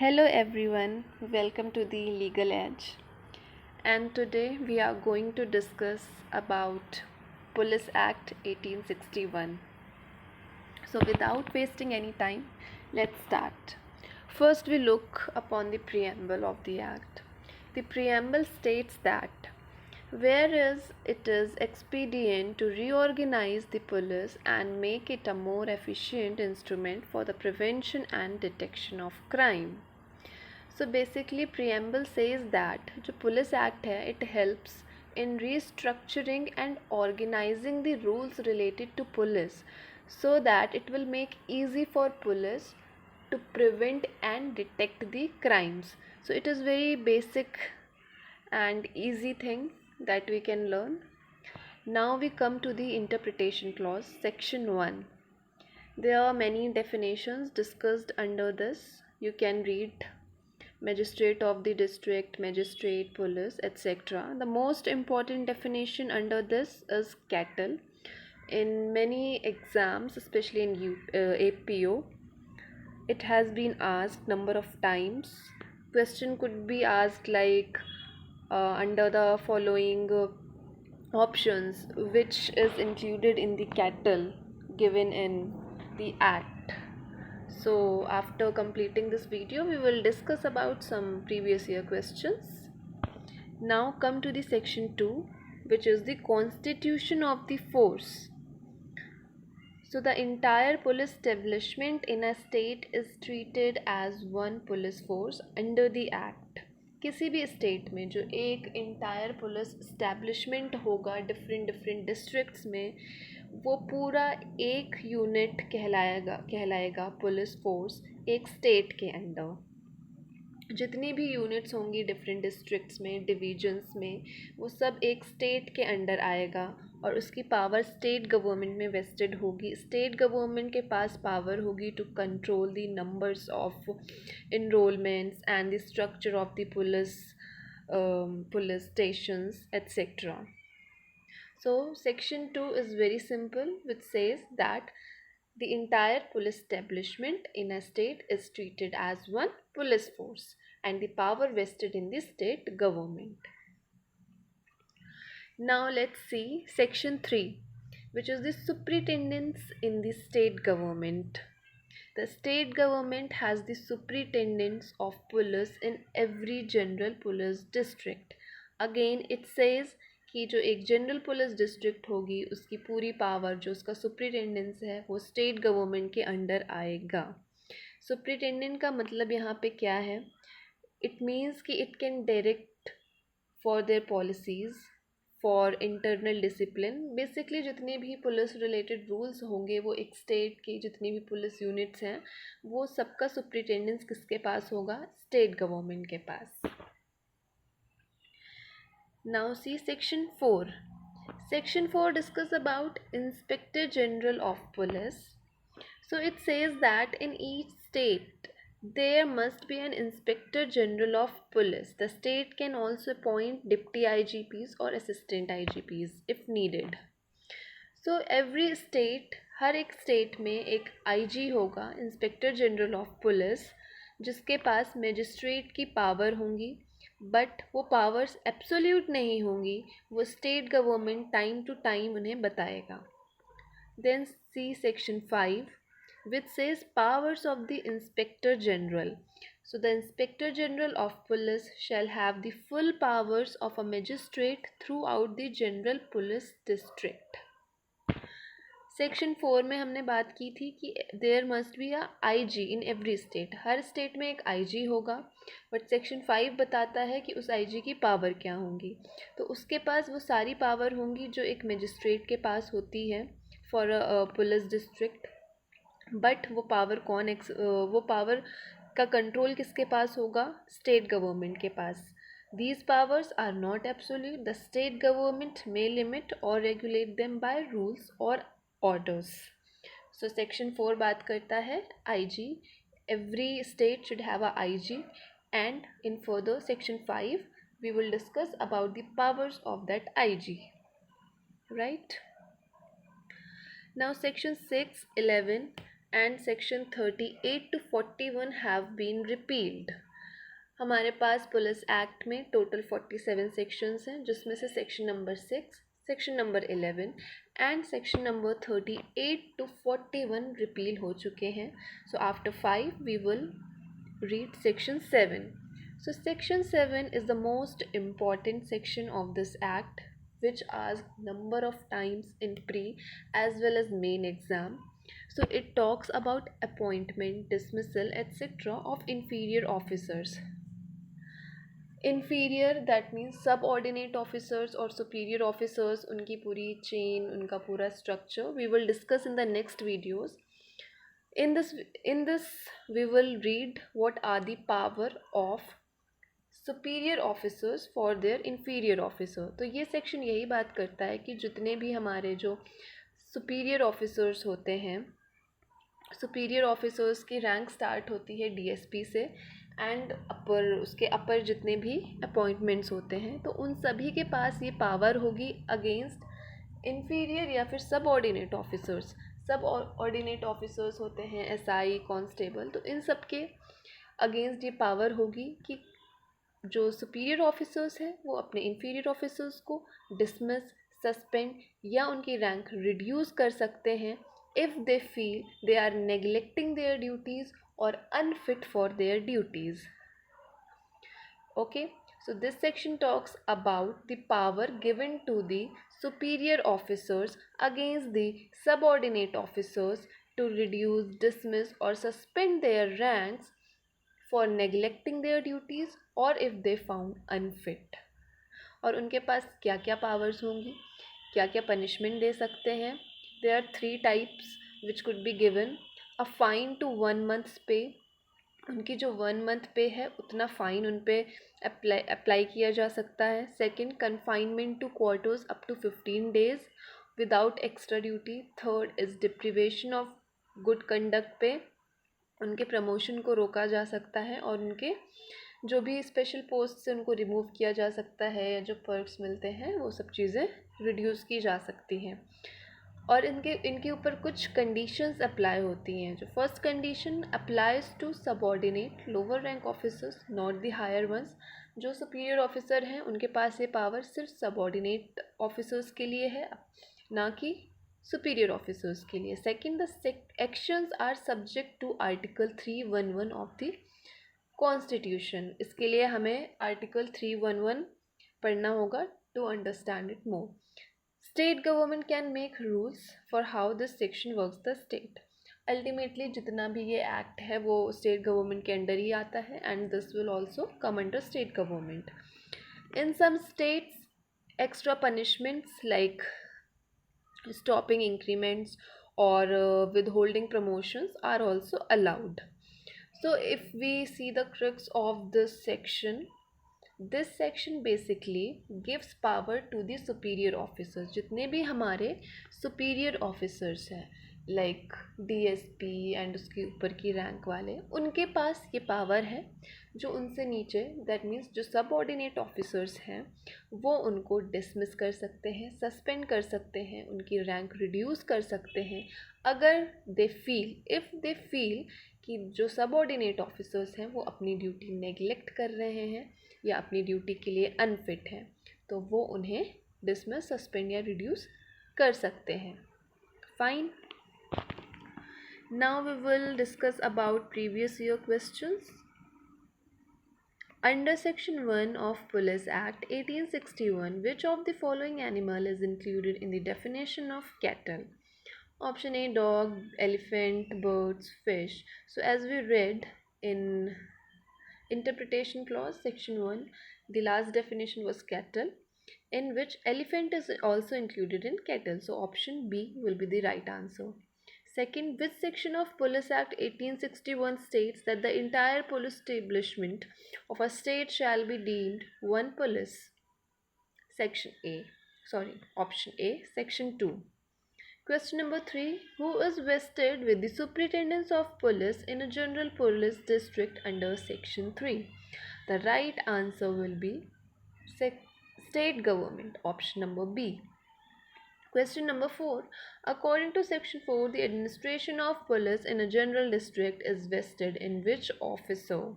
Hello everyone, welcome to the Legal Edge. And today we are going to discuss about Police Act 1861. So without wasting any time, let's start. First we look upon the preamble of the act. The preamble states that whereas it is expedient to reorganize the police and make it a more efficient instrument for the prevention and detection of crime. So basically preamble says that जो police act है it helps in restructuring and organizing the rules related to police so that it will make easy for police to prevent and detect the crimes. So it is very basic and easy thing that we can learn. Now we come to the interpretation clause, section 1. There are many definitions discussed under this. You can read magistrate of the district, magistrate, police, etc. The most important definition under this is cattle. In many exams, especially in APO, it has been asked number of times. Question could be asked like under the following options, which is included in the cattle given in the act. So after completing this video, we will discuss about some previous year questions. Now come to the section 2, which is the constitution of the force. So the entire police establishment in a state is treated as one police force under the act. किसी भी state में जो एक entire police establishment होगा different districts में, वो पूरा एक यूनिट कहलाएगा पुलिस फोर्स एक स्टेट के अंडर. जितनी भी यूनिट्स होंगी डिफरेंट डिस्ट्रिक्ट्स में, डिवीजन्स में, वो सब एक स्टेट के अंडर आएगा और उसकी पावर स्टेट गवर्नमेंट में वेस्टेड होगी. स्टेट गवर्नमेंट के पास पावर होगी to control the numbers of enrolments and the structure of the police stations etc. So section 2 is very simple, which says that the entire police establishment in a state is treated as one police force and the power vested in the state government. Now let's see section 3, which is the superintendence in the state government. The state government has the superintendence of police in every general police district. Again it says कि जो एक general police district होगी उसकी पूरी power जो उसका superintendence है वो स्टेट गवर्नमेंट के अंडर आएगा. सुपरिटेंडेंट का मतलब यहाँ पे क्या है? इट मीन्स कि it can direct for their policies, for internal discipline. Basically जितने भी पुलिस रिलेटेड रूल्स होंगे वो एक स्टेट की जितनी भी पुलिस यूनिट्स हैं वो सबका सुपरिटेंडेंस किसके पास होगा? स्टेट गवर्नमेंट के पास. Now see section 4. Section 4 discuss about Inspector General of Police. So it says that in each state there must be an Inspector General of Police. The state can also appoint deputy IGPs or assistant IGPs if needed. So every state, हर एक state में एक IG होगा, inspector general of police, जिसके पास magistrate की power होंगी, but वो powers absolute नहीं होंगी, वो state government time to time उन्हें बताएगा. Then see section 5, which says powers of the Inspector General. So the Inspector General of Police shall have the full powers of a magistrate throughout the general police district. Section 4 में हमने बात की थी कि there must be a IG in every state. हर state में एक IG होगा, बट सेक्शन 5 बताता है कि उस आईजी की पावर क्या होंगी. तो उसके पास वो सारी पावर होंगी जो एक मजिस्ट्रेट के पास होती है for a police district. But वो पावर का कंट्रोल किसके पास होगा? स्टेट गवर्नमेंट के पास. These powers are not absolute. The state government may limit or regulate them by rules or orders. So section 4 बात करता है IG. Every state should have a IG, and in further section 5 we will discuss about the powers of that IG. Right? Now section 6, 11 and section 38 to 41 have been repealed. हमारे पास police act में total 47 sections हैं, जिसमें से section number 6, section number 11 and section number 38 to 41 repeal हो चुके हैं. So after 5 we will read section 7. So section 7 is the most important section of this act, which asks number of times in pre as well as main exam. So it talks about appointment, dismissal, etc. of inferior officers. Inferior, that means subordinate officers or superior officers, उनकी पूरी chain, उनका पूरा structure we will discuss in the next videos. In this we will read what are the power of superior officers for their inferior officer. तो ये section यही बात करता है कि जितने भी हमारे जो superior officers होते हैं, सुपीरियर ऑफिसर्स की रैंक स्टार्ट होती है डीएसपी से एंड उसके अपर जितने भी अपॉइंटमेंट्स होते हैं, तो उन सभी के पास ये पावर होगी अगेंस्ट इन्फीरियर या फिर सब ऑर्डिनेट ऑफिसर्स. सब ऑर्डिनेट ऑफिसर्स होते हैं एसआई, कांस्टेबल, तो इन सब के अगेंस्ट ये पावर होगी कि जो सुपीरियर ऑफिसर्स हैं वो अपने इन्फीरियर ऑफिसर्स को डिसमिस, सस्पेंड या उनकी रैंक रिड्यूस कर सकते हैं if they feel they are neglecting their duties or unfit for their duties. Okay, so this section talks about the power given to the superior officers against the subordinate officers to reduce, dismiss or suspend their ranks for neglecting their duties or if they found unfit. और उनके पास क्या क्या powers होंगी, क्या क्या punishment दे सकते हैं. There are 3 types which could be given. A fine to 1 month's pay. उनकी जो 1 month पे है उतना फ़ाइन उन पे अप्लाई किया जा सकता है. Second, confinement to quarters up to 15 days without extra duty. Third is deprivation of good conduct pay उनके प्रमोशन को रोका जा सकता है और उनके जो भी स्पेशल पोस्ट से उनको रिमूव किया जा सकता है या जो पर्क्स मिलते हैं वो सब चीज़ें रिड्यूस की जा सकती हैं. और इनके ऊपर कुछ कंडीशंस अप्लाई होती हैं. जो first condition applies to subordinate lower rank officers not the higher ones. जो सुपीरियर ऑफिसर हैं उनके पास ये पावर सिर्फ सबऑर्डिनेट ऑफिसर्स के लिए है, ना कि सुपीरियर ऑफिसर्स के लिए. Second, the actions are subject to article 311 of the constitution. इसके लिए हमें आर्टिकल 311 पढ़ना होगा to understand it more. State government can make rules for how this section works the state. Ultimately जितना भी ये एक्ट है वो स्टेट गवर्नमेंट के अंडर ही आता है and this will also come under state government. In some states extra punishments like stopping increments or withholding promotions are also allowed. So if we see the crux of this section basically gives power to the superior officers. जितने भी हमारे superior officers हैं like DSP and उसके ऊपर की rank वाले, उनके पास ये पावर है. जो उनसे नीचे दैट मीन्स जो सबऑर्डिनेट ऑफिसर्स हैं वो उनको डिसमिस कर सकते हैं, सस्पेंड कर सकते हैं, उनकी रैंक रिड्यूस कर सकते हैं अगर इफ़ दे फील कि जो सबऑर्डिनेट ऑफिसर्स हैं वो अपनी ड्यूटी नेगलेक्ट कर रहे हैं या अपनी ड्यूटी के लिए अनफिट हैं, तो वो उन्हें डिसमिस, सस्पेंड या रिड्यूस कर सकते हैं. Fine. Now we will discuss about previous year questions. Under section 1 of Police Act 1861, which of the following animal is included in the definition of cattle? Option A, dog, elephant, birds, fish. So as we read in interpretation clause section 1, the last definition was cattle, in which elephant is also included in cattle. So option B will be the right answer. Second, which section of Police Act 1861 states that the entire police establishment of a state shall be deemed one police? Option A, section 2. Question number 3, who is vested with the superintendence of police in a general police district under section 3? The right answer will be state government, option number B. Question number 4. According to section 4, the administration of police in a general district is vested in which officer?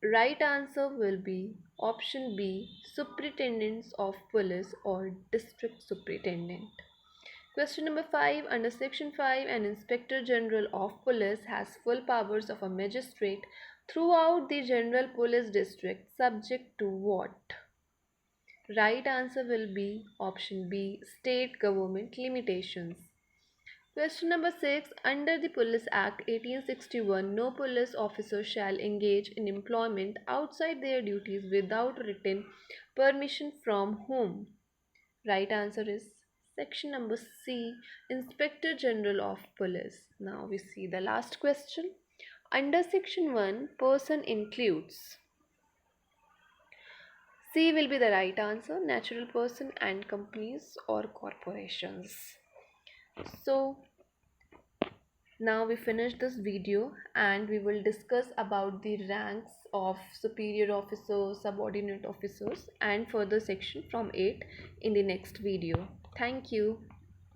Right answer will be option B, Superintendents of Police or District Superintendent. Question number 5. Under section 5, an Inspector General of Police has full powers of a magistrate throughout the general police district, subject to what? Right answer will be option B, state government limitations. Question number 6. Under the Police Act 1861, no police officer shall engage in employment outside their duties without written permission from whom? Right answer is section number C, Inspector General of Police. Now we see the last question. Under section 1, person includes. C will be the right answer, natural person and companies or corporations. So now we finish this video and we will discuss about the ranks of superior officers, subordinate officers and further section from 8 in the next video. Thank you.